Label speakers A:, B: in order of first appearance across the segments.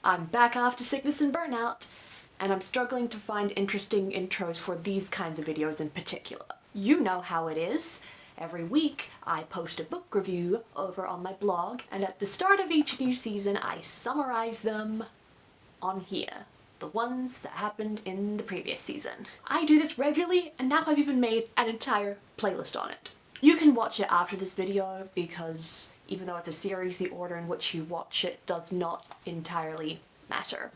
A: I'm back after sickness and burnout, and I'm struggling to find interesting intros for these kinds of videos in particular. You know how it is. Every week, I post a book review over on my blog, and at the start of each new season, I summarize them on here. The ones that happened in the previous season. I do this regularly, and now I've even made an entire playlist on it. You can watch it after this video because even though it's a series, the order in which you watch it does not entirely matter.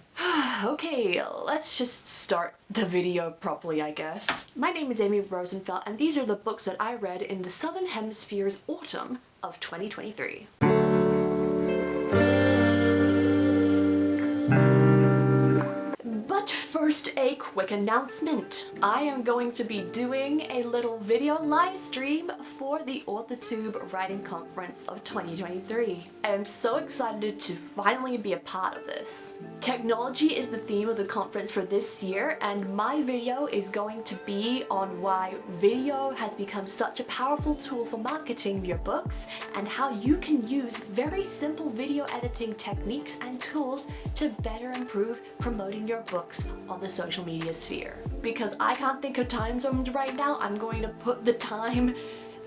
A: Okay, let's just start the video properly, I guess. My name is Amy Rosenfeld, and these are the books that I read in the Southern Hemisphere's autumn of 2023. But first, a quick announcement. I am going to be doing a little video live stream for the AuthorTube Writing Conference of 2023. I am so excited to finally be a part of this. Technology is the theme of the conference for this year, and my video is going to be on why video has become such a powerful tool for marketing your books and how you can use very simple video editing techniques and tools to better improve promoting your books on the social media sphere. Because I can't think of time zones right now, I'm going to put the time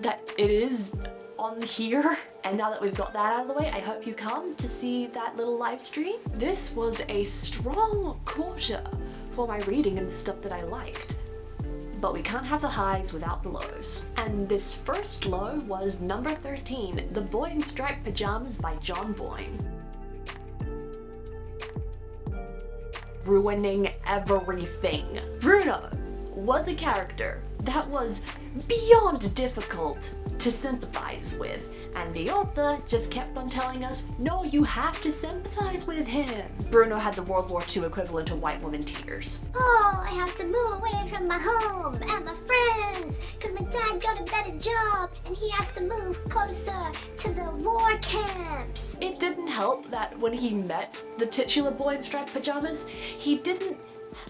A: that it is on here. And now that we've got that out of the way, I hope you come to see that little live stream. This was a strong quarter for my reading and the stuff that I liked. But we can't have the highs without the lows. And this first low was number 13, The Boy in Striped Pyjamas by John Boyne. Ruining everything. Bruno was a character that was beyond difficult to sympathize with, and the author just kept on telling us, no, you have to sympathize with him. Bruno had the World War II equivalent of white woman tears.
B: Oh, I have to move away from my home and my friends, because my dad got a better job and he has to move closer to the war camps.
A: It didn't help that when he met the titular boy in striped pajamas, he didn't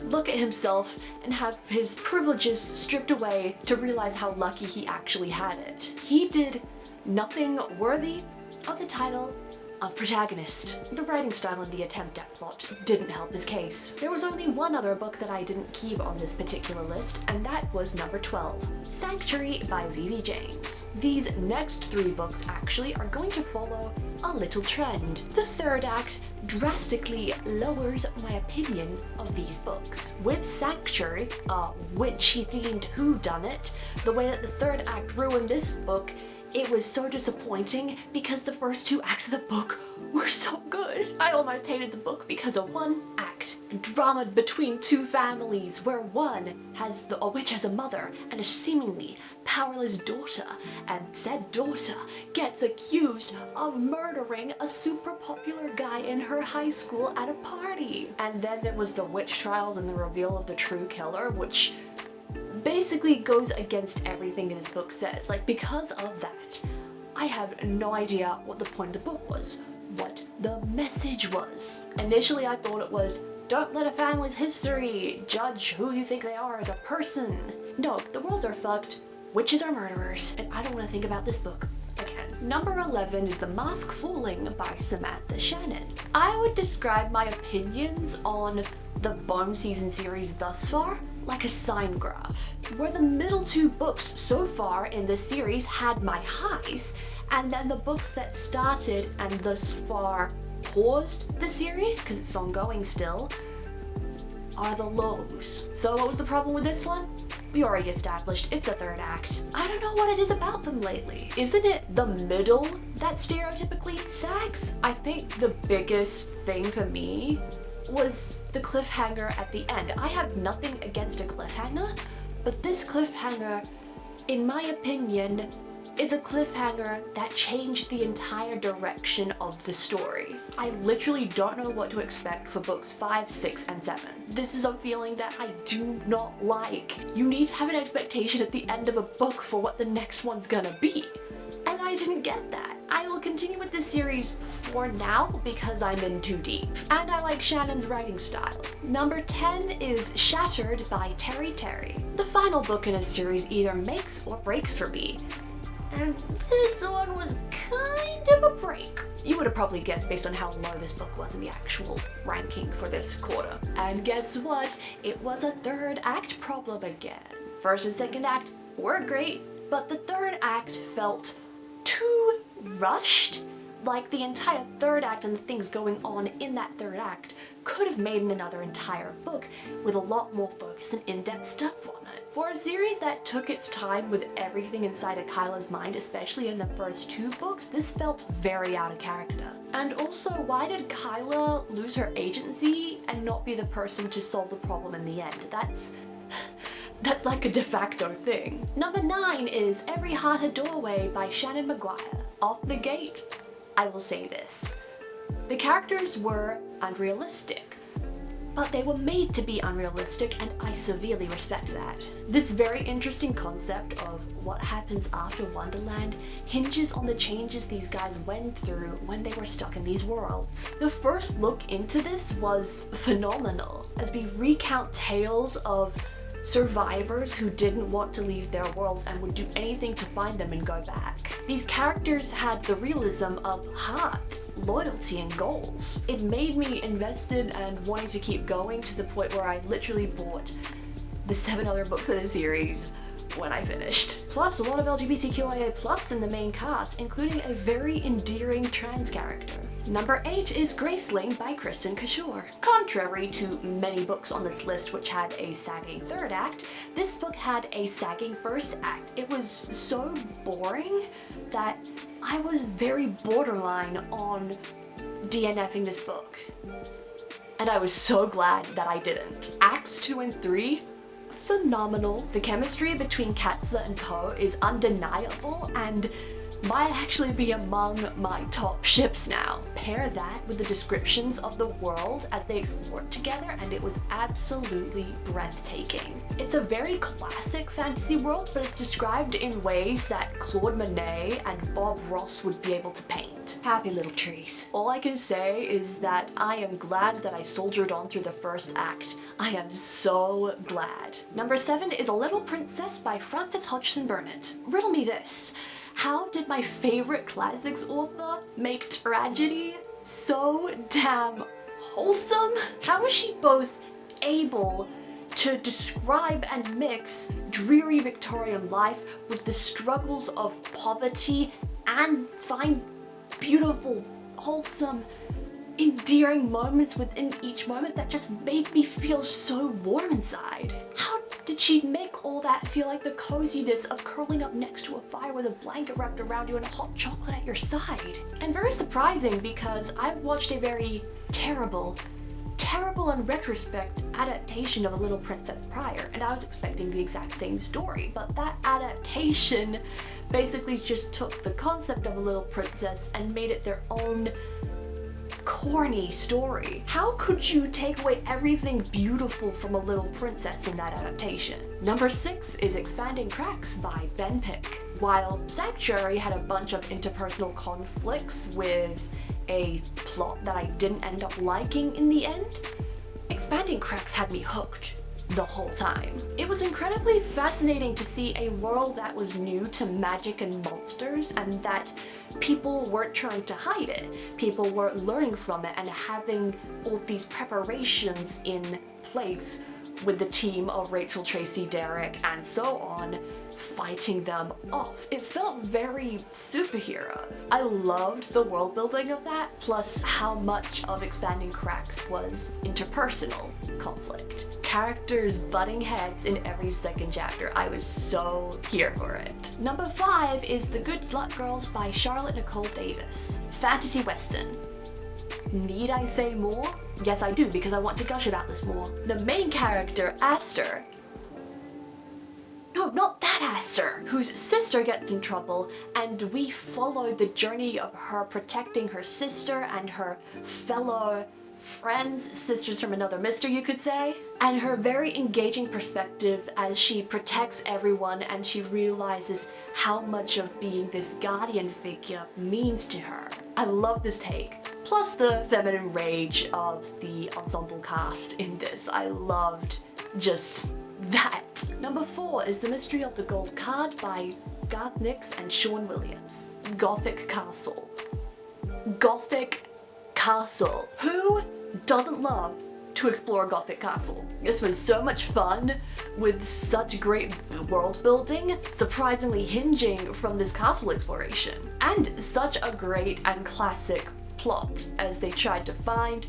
A: look at himself and have his privileges stripped away to realize how lucky he actually had it. He did nothing worthy of the title of protagonist. The writing style and the attempt at plot didn't help his case. There was only one other book that I didn't keep on this particular list, and that was number 12, Sanctuary by V.V. James. These next three books actually are going to follow a little trend. The third act drastically lowers my opinion of these books. With Sanctuary, a witchy themed whodunit, the way that the third act ruined this book, it was so disappointing because the first two acts of the book were so good. I almost hated the book because of one act, drama between two families where one has a witch as a mother and a seemingly powerless daughter, and said daughter gets accused of murdering a super popular guy in her high school at a party. And then there was the witch trials and the reveal of the true killer, which basically goes against everything this book says. Like, because of that, I have no idea what the point of the book was, what the message was. Initially I thought it was, don't let a family's history judge who you think they are as a person. No, the worlds are fucked, witches are murderers, and I don't want to think about this book again. Number 11 is The Mask Falling by Samantha Shannon. I would describe my opinions on the Bone Season series thus far like a sine graph, where the middle two books so far in the series had my highs, and then the books that started and thus far paused the series, because it's ongoing still, are the lows. So what was the problem with this one? We already established it's the third act. I don't know what it is about them lately. Isn't it the middle that stereotypically sags? I think the biggest thing for me was the cliffhanger at the end. I have nothing against a cliffhanger, but this cliffhanger, in my opinion, is a cliffhanger that changed the entire direction of the story. I literally don't know what to expect for books 5, 6, and 7. This is a feeling that I do not like. You need to have an expectation at the end of a book for what the next one's gonna be. And I didn't get that. I will continue with this series for now because I'm in too deep. And I like Shannon's writing style. Number 10 is Shattered by Terry Terry. The final book in a series either makes or breaks for me. And this one was kind of a break. You would have probably guessed based on how low this book was in the actual ranking for this CODA. And guess what? It was a third act problem again. First and second act were great, but the third act felt too rushed. Like the entire third act and the things going on in that third act could have made another entire book with a lot more focus and in-depth stuff on it. For a series that took its time with everything inside of Kyla's mind, especially in the first 2 books, this felt very out of character. And also, why did Kyla lose her agency and not be the person to solve the problem in the end? That's like a de facto thing. Number 9 is Every Heart a Doorway by Shannon Maguire. Off the gate, I will say this. The characters were unrealistic, but they were made to be unrealistic, and I severely respect that. This very interesting concept of what happens after Wonderland hinges on the changes these guys went through when they were stuck in these worlds. The first look into this was phenomenal, as we recount tales of survivors who didn't want to leave their worlds and would do anything to find them and go back. These characters had the realism of heart, loyalty, and goals. It made me invested and wanting to keep going to the point where I literally bought the 7 other books in the series when I finished. Plus, a lot of LGBTQIA+ in the main cast, including a very endearing trans character. Number 8 is Graceling by Kristen Kishore. Contrary to many books on this list which had a sagging third act, this book had a sagging first act. It was so boring that I was very borderline on DNFing this book. And I was so glad that I didn't. Acts 2 and 3, phenomenal. The chemistry between Katza and Poe is undeniable and might actually be among my top ships now. Pair that with the descriptions of the world as they explored together and it was absolutely breathtaking. It's a very classic fantasy world, but it's described in ways that Claude Monet and Bob Ross would be able to paint. Happy little trees. All I can say is that I am glad that I soldiered on through the first act. I am so glad. Number 7 is A Little Princess by Frances Hodgson Burnett. Riddle me this. How did my favorite classics author make tragedy so damn wholesome? How is she both able to describe and mix dreary Victorian life with the struggles of poverty and find beautiful, wholesome, endearing moments within each moment that just made me feel so warm inside? How did she make all that feel like the coziness of curling up next to a fire with a blanket wrapped around you and hot chocolate at your side? And very surprising, because I watched a very terrible in retrospect adaptation of A Little Princess prior, and I was expecting the exact same story, but that adaptation basically just took the concept of A Little Princess and made it their own corny story. How could you take away everything beautiful from A Little Princess in that adaptation? Number 6 is Expanding Cracks by Ben Pick. While Sanctuary had a bunch of interpersonal conflicts with a plot that I didn't end up liking in the end, Expanding Cracks had me hooked the whole time. It was incredibly fascinating to see a world that was new to magic and monsters, and that people weren't trying to hide it. People were learning from it and having all these preparations in place with the team of Rachel, Tracy, Derek, and so on, fighting them off. It felt very superhero. I loved the world building of that, plus how much of Expanding Cracks was interpersonal conflict. Characters butting heads in every second chapter. I was so here for it. Number 5 is The Good Luck Girls by Charlotte Nicole Davis. Fantasy Western. Need I say more? Yes, I do, because I want to gush about this more. The main character, Aster, no, not that Aster, whose sister gets in trouble, and we follow the journey of her protecting her sister and her fellow friends, sisters from another mister, you could say, and her very engaging perspective as she protects everyone and she realizes how much of being this guardian figure means to her. I love this take. Plus the feminine rage of the ensemble cast in this. I loved just that. Number 4 is The Mystery of the Gold Card by Garth Nix and Sean Williams. Gothic Castle. Gothic Castle. Who doesn't love to explore a Gothic castle? This was so much fun with such great world building, surprisingly hinging from this castle exploration, and such a great and classic plot as they tried to find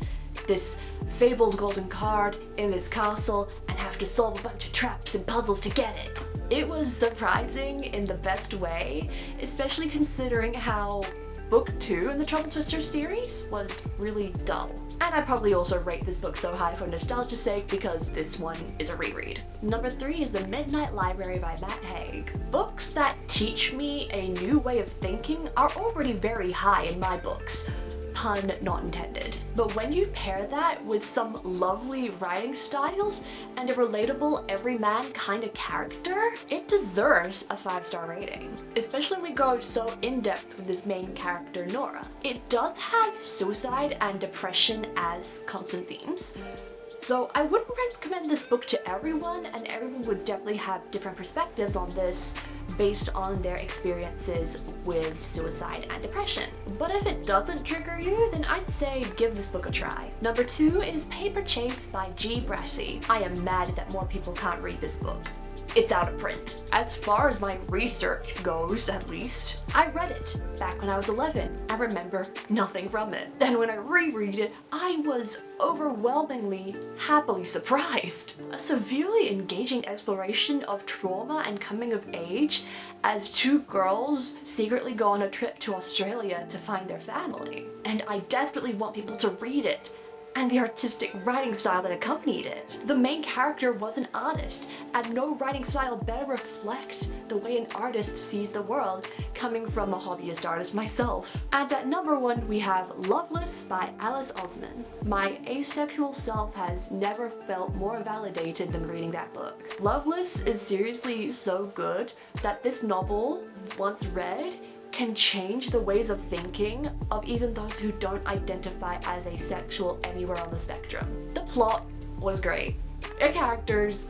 A: this fabled golden card in this castle and have to solve a bunch of traps and puzzles to get it. It was surprising in the best way, especially considering how book 2 in the Trouble Twister series was really dull. And I'd probably also rate this book so high for nostalgia's sake because this one is a reread. Number 3 is The Midnight Library by Matt Haig. Books that teach me a new way of thinking are already very high in my books. Pun not intended. But when you pair that with some lovely writing styles and a relatable everyman kind of character, it deserves a 5-star rating. Especially when we go so in-depth with this main character, Nora. It does have suicide and depression as constant themes, so I wouldn't recommend this book to everyone, and everyone would definitely have different perspectives on this based on their experiences with suicide and depression. But if it doesn't trigger you, then I'd say give this book a try. Number 2 is Paperchase by G. Brassey. I am mad that more people can't read this book. It's out of print. As far as my research goes, at least, I read it back when I was 11. I remember nothing from it. And when I reread it, I was overwhelmingly happily surprised. A severely engaging exploration of trauma and coming of age as 2 girls secretly go on a trip to Australia to find their family. And I desperately want people to read it, and the artistic writing style that accompanied it. The main character was an artist, and no writing style better reflect the way an artist sees the world, coming from a hobbyist artist myself. And at number 1 we have Loveless by Alice Osman. My asexual self has never felt more validated than reading that book. Loveless is seriously so good that this novel, once read, can change the ways of thinking of even those who don't identify as asexual anywhere on the spectrum. The plot was great. The characters,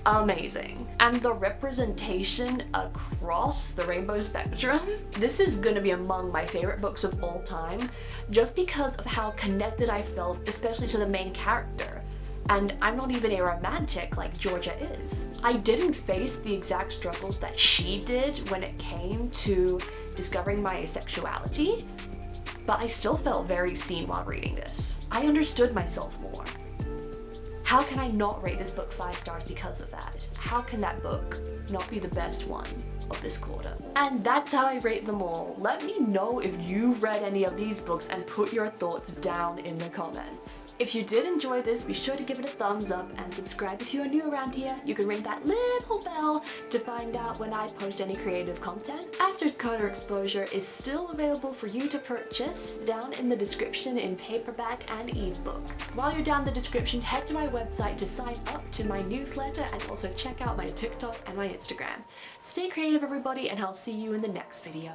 A: amazing. And the representation across the rainbow spectrum, this is gonna be among my favorite books of all time, just because of how connected I felt, especially to the main character. And I'm not even a romantic like Georgia is. I didn't face the exact struggles that she did when it came to discovering my asexuality, but I still felt very seen while reading this. I understood myself more. How can I not rate this book 5 stars because of that? How can that book not be the best one of this CODA? And that's how I rate them all. Let me know if you read any of these books and put your thoughts down in the comments. If you did enjoy this, be sure to give it a thumbs up and subscribe if you are new around here. You can ring that little bell to find out when I post any creative content. ASTER'S CODA Exposure is still available for you to purchase down in the description in paperback and ebook. While you're down in the description, head to my website to sign up to my newsletter and also check out my TikTok and my Instagram. Stay creative everybody, and I'll see you in the next video.